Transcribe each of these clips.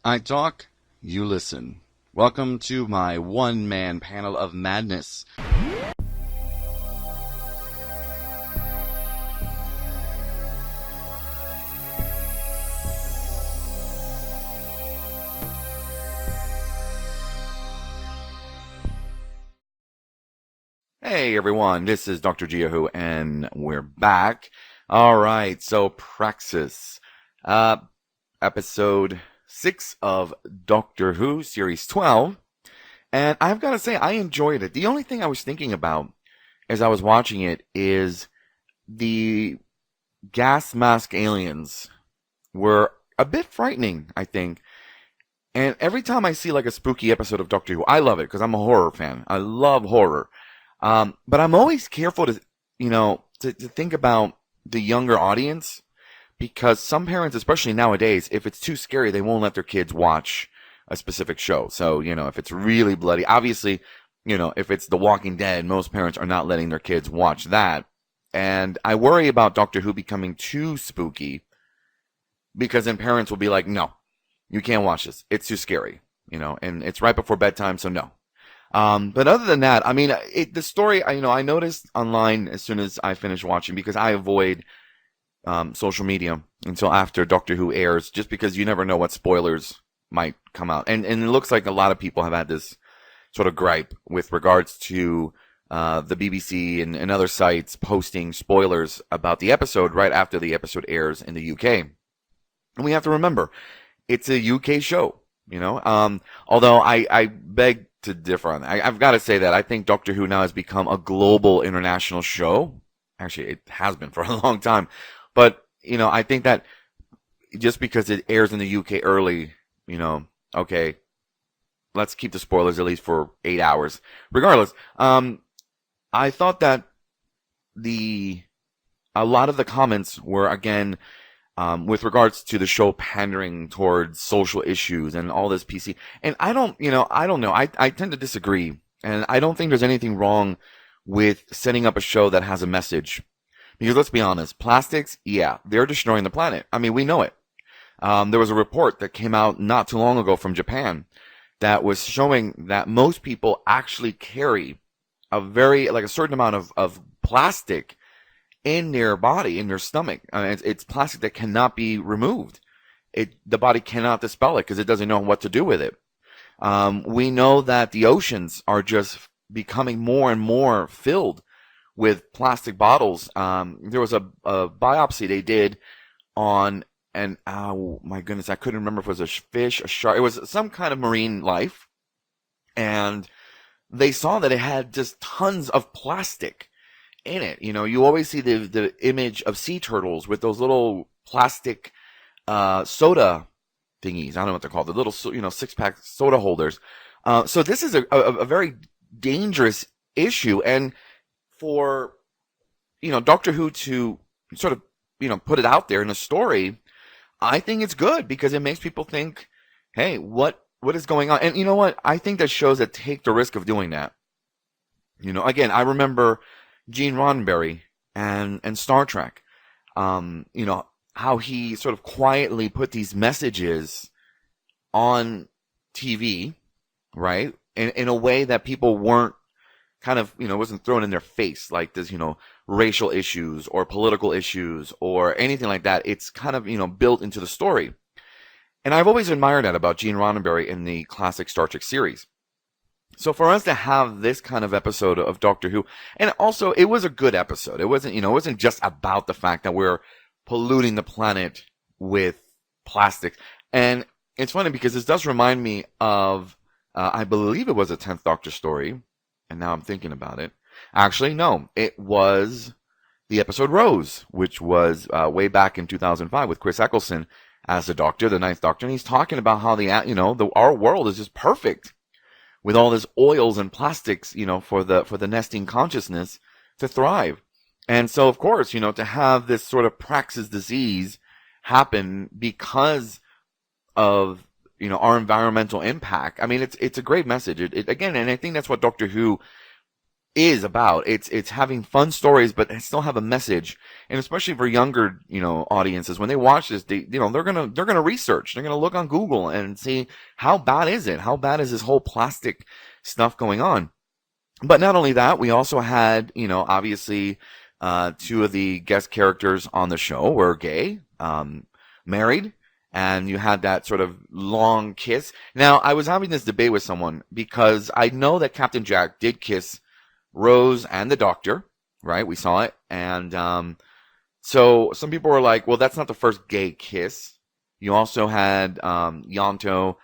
I talk, you listen. Welcome to my one-man panel of madness. Hey everyone, this is Dr. Giahu, and we're back. Alright, so Praxeus. Episode 6 of Doctor Who, Series 12. And I've got to say, I enjoyed it. The only thing I was thinking about as I was watching it is the gas mask aliens were a bit frightening, I think. And every time I see like a spooky episode of Doctor Who, I love it because I'm a horror fan. I love horror. But I'm always careful to think about the younger audience, because some parents, especially nowadays, if it's too scary, they won't let their kids watch a specific show. So, if it's really bloody, obviously, if it's The Walking Dead, most parents are not letting their kids watch that. And I worry about Doctor Who becoming too spooky, because then parents will be like, no, you can't watch this. It's too scary, and it's right before bedtime, so no. But other than that, I mean, the story, I noticed online as soon as I finished watching, because I avoid social media until after Doctor Who airs, just because you never know what spoilers might come out. And it looks like a lot of people have had this sort of gripe with regards to the BBC and other sites posting spoilers about the episode right after the episode airs in the UK. And we have to remember, it's a UK show, although I beg to differ on that. I've got to say that I think Doctor Who now has become a global international show. Actually, it has been for a long time. But, I think that just because it airs in the UK early, okay, let's keep the spoilers at least for 8 hours. Regardless, I thought that a lot of the comments were, again, with regards to the show pandering towards social issues and all this PC. And I don't know. I tend to disagree. And I don't think there's anything wrong with setting up a show that has a message. Because let's be honest, plastics, yeah, they're destroying the planet. I mean, we know it. There was a report that came out not too long ago from Japan that was showing that most people actually carry a certain amount of plastic in their body, in their stomach. It's plastic that cannot be removed. The body cannot dispel it because it doesn't know what to do with it. We know that the oceans are just becoming more and more filled with plastic bottles. There was a biopsy they did on oh my goodness, I couldn't remember if it was a fish, a shark. It was some kind of marine life. And they saw that it had just tons of plastic in it. You always see the image of sea turtles with those little plastic soda thingies. I don't know what they're called. The little, 6-pack soda holders. So this is a very dangerous issue. And for, Doctor Who to sort of, put it out there in a story, I think it's good because it makes people think, hey, what is going on? And you know what? I think that shows that take the risk of doing that. Again, I remember Gene Roddenberry and Star Trek, how he sort of quietly put these messages on TV, right? In a way that people weren't kind of, wasn't thrown in their face like this, racial issues or political issues or anything like that. It's kind of, built into the story. And I've always admired that about Gene Roddenberry in the classic Star Trek series. So for us to have this kind of episode of Doctor Who, and also it was a good episode. It wasn't, it wasn't just about the fact that we're polluting the planet with plastic. And it's funny because this does remind me of, I believe it was a 10th Doctor story. And now I'm thinking about it. Actually, no, it was the episode Rose, which was way back in 2005 with Chris Eccleston as the Doctor, the 9th Doctor. And he's talking about how our world is just perfect with all this oils and plastics, for the nesting consciousness to thrive. And so, of course, to have this sort of Praxeus disease happen because of, our environmental impact. I mean, it's a great message. Again, and I think that's what Doctor Who is about. It's having fun stories, but still have a message. And especially for younger, audiences, when they watch this, they're gonna research. They're gonna look on Google and see how bad is it? How bad is this whole plastic stuff going on? But not only that, we also had, obviously, two of the guest characters on the show were gay, married, and you had that sort of long kiss. Now, I was having this debate with someone because I know that Captain Jack did kiss Rose and the Doctor, right? We saw it. And so some people were like, well, that's not the first gay kiss. You also had Yonto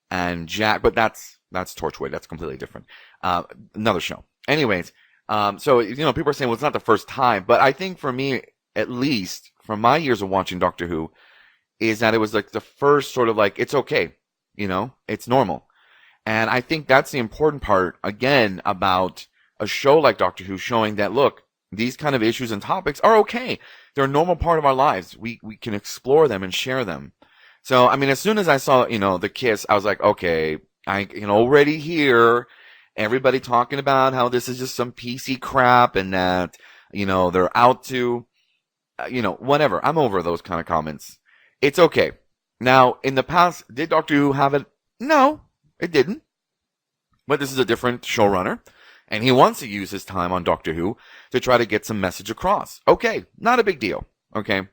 and Jack, but that's Torchwood. That's completely different. Another show. Anyways, so, people are saying, well, it's not the first time. But I think for me, at least, from my years of watching Doctor Who, is that it was like the first sort of like, it's okay. It's normal. And I think that's the important part, again, about a show like Doctor Who, showing that, look, these kind of issues and topics are okay. They're a normal part of our lives. We can explore them and share them. So, I mean, as soon as I saw, the kiss, I was like, okay, I can already hear everybody talking about how this is just some PC crap and that, they're out to, whatever. I'm over those kind of comments. It's okay. Now, in the past, did Doctor Who have it? No, it didn't. But this is a different showrunner, and he wants to use his time on Doctor Who to try to get some message across. Okay, not a big deal. Okay.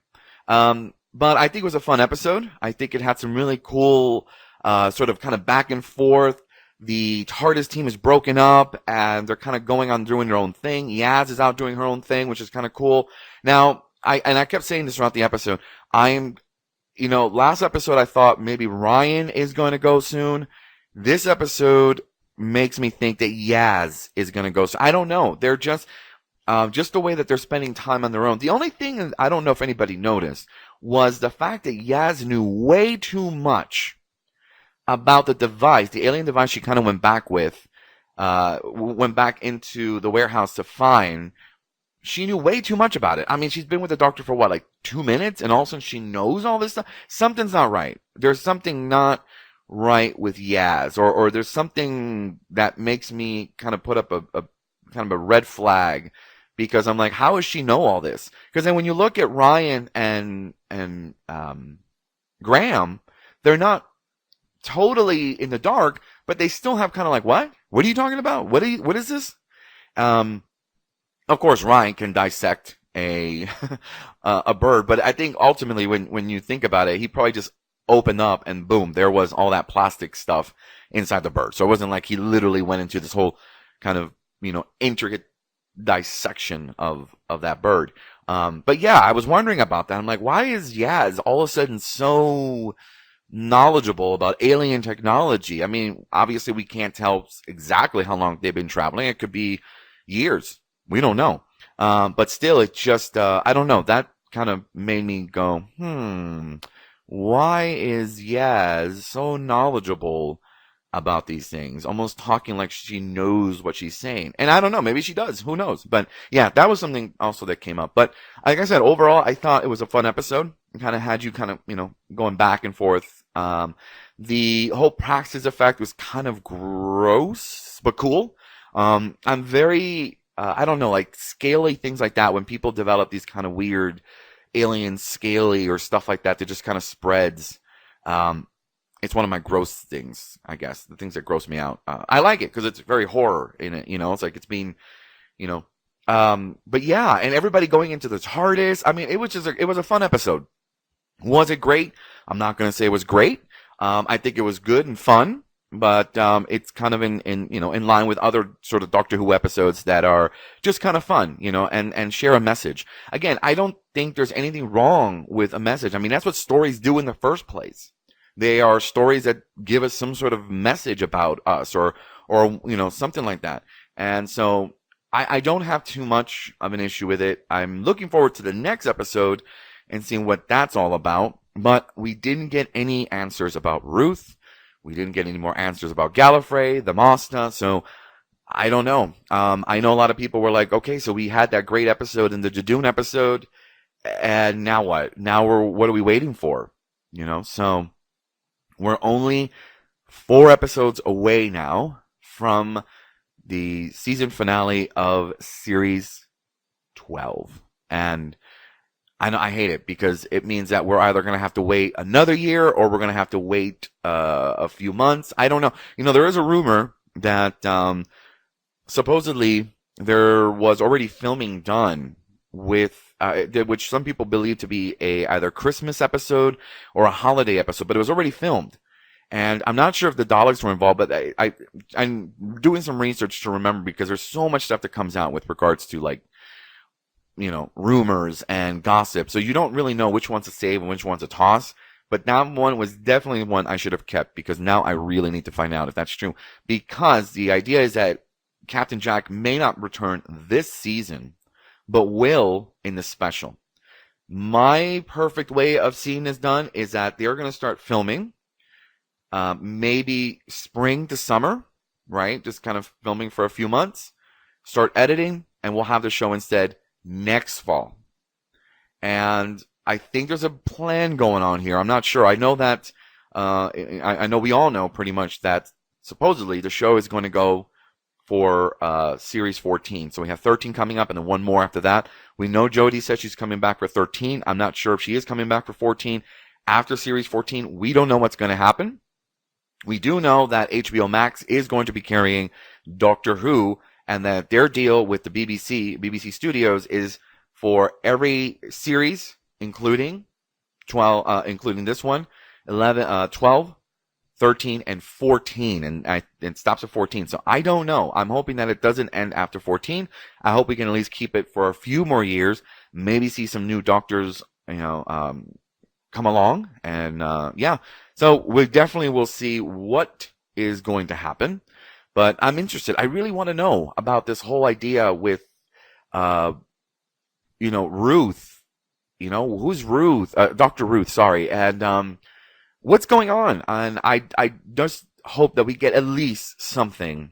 But I think it was a fun episode. I think it had some really cool, sort of kind of back and forth. The TARDIS team is broken up, and they're kind of going on doing their own thing. Yaz is out doing her own thing, which is kind of cool. Now, I kept saying this throughout the episode. Last episode I thought maybe Ryan is going to go soon. This episode makes me think that Yaz is going to go soon. I don't know. They're just the way that they're spending time on their own. The only thing I don't know if anybody noticed was the fact that Yaz knew way too much about the device, the alien device she kind of went back into the warehouse to find. She knew way too much about it. I mean, she's been with the Doctor for what, like 2 minutes? And all of a sudden she knows all this stuff? Something's not right. There's something not right with Yaz, or there's something that makes me kind of put up a kind of a red flag, because I'm like, how does she know all this? Because then when you look at Ryan and Graham, they're not totally in the dark, but they still have kind of like, what? What are you talking about? What is this? Of course, Ryan can dissect a bird, but I think ultimately when you think about it, he probably just opened up and boom, there was all that plastic stuff inside the bird. So it wasn't like he literally went into this whole kind of, intricate dissection of that bird. But yeah, I was wondering about that. I'm like, why is Yaz all of a sudden so knowledgeable about alien technology? I mean, obviously we can't tell exactly how long they've been traveling. It could be years. We don't know. But still, it just, I don't know. That kind of made me go, why is Yaz so knowledgeable about these things? Almost talking like she knows what she's saying. And I don't know. Maybe she does. Who knows? But yeah, that was something also that came up. But like I said, overall, I thought it was a fun episode. It kind of had you kind of, going back and forth. The whole Praxeus effect was kind of gross, but cool. I'm very, I don't know, like scaly things like that. When people develop these kind of weird alien scaly or stuff like that just kind of spreads. It's one of my gross things, I guess. The things that gross me out. I like it because it's very horror in it. It's like it's being, but yeah, and everybody going into the TARDIS. I mean, it was a fun episode. Was it great? I'm not going to say it was great. I think it was good and fun. But it's kind of in line with other sort of Doctor Who episodes that are just kind of fun, and share a message. Again, I don't think there's anything wrong with a message. I mean, that's what stories do in the first place. They are stories that give us some sort of message about us or something like that. And so I don't have too much of an issue with it. I'm looking forward to the next episode and seeing what that's all about. But we didn't get any answers about Ruth. We didn't get any more answers about Gallifrey, the Masta, so I don't know. I know a lot of people were like, okay, so we had that great episode in the Jadoon episode, and now what? What are we waiting for? So we're only 4 episodes away now from the season finale of series 12. And I know I hate it because it means that we're either going to have to wait another year or we're going to have to wait a few months. I don't know. There is a rumor that supposedly there was already filming done with which some people believe to be a either Christmas episode or a holiday episode, but it was already filmed. And I'm not sure if the dollars were involved, but I'm doing some research to remember because there's so much stuff that comes out with regards to like, rumors and gossip. So you don't really know which one's to save and which one's to toss. But that one was definitely one I should have kept because now I really need to find out if that's true. Because the idea is that Captain Jack may not return this season, but will in the special. My perfect way of seeing this done is that they're going to start filming, maybe spring to summer, right? Just kind of filming for a few months, start editing, and we'll have the show instead next fall. And I think there's a plan going on here. I'm not sure. I know that, I know we all know pretty much that supposedly the show is going to go for series 14. So we have 13 coming up and then one more after that. We know Jodie said she's coming back for 13. I'm not sure if she is coming back for 14. After series 14, we don't know what's going to happen. We do know that HBO Max is going to be carrying Doctor Who and that their deal with the BBC Studios is for every series, including 12, including this one, 11, 12, 13, and 14, and it stops at 14. So I don't know. I'm hoping that it doesn't end after 14. I hope we can at least keep it for a few more years. Maybe see some new doctors, come along, and yeah. So we definitely will see what is going to happen. But I'm interested. I really want to know about this whole idea with, Ruth. Who's Ruth? Dr. Ruth, sorry. And what's going on? And I just hope that we get at least something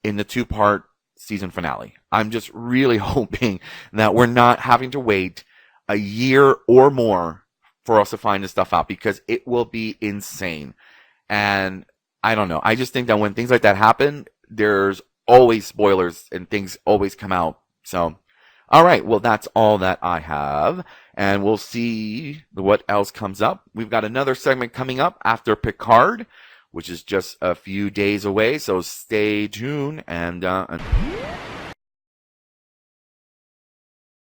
in the 2-part season finale. I'm just really hoping that we're not having to wait a year or more for us to find this stuff out because it will be insane. And I don't know. I just think that when things like that happen, there's always spoilers and things always come out. So, all right. Well, that's all that I have. And we'll see what else comes up. We've got another segment coming up after Picard, which is just a few days away. So stay tuned and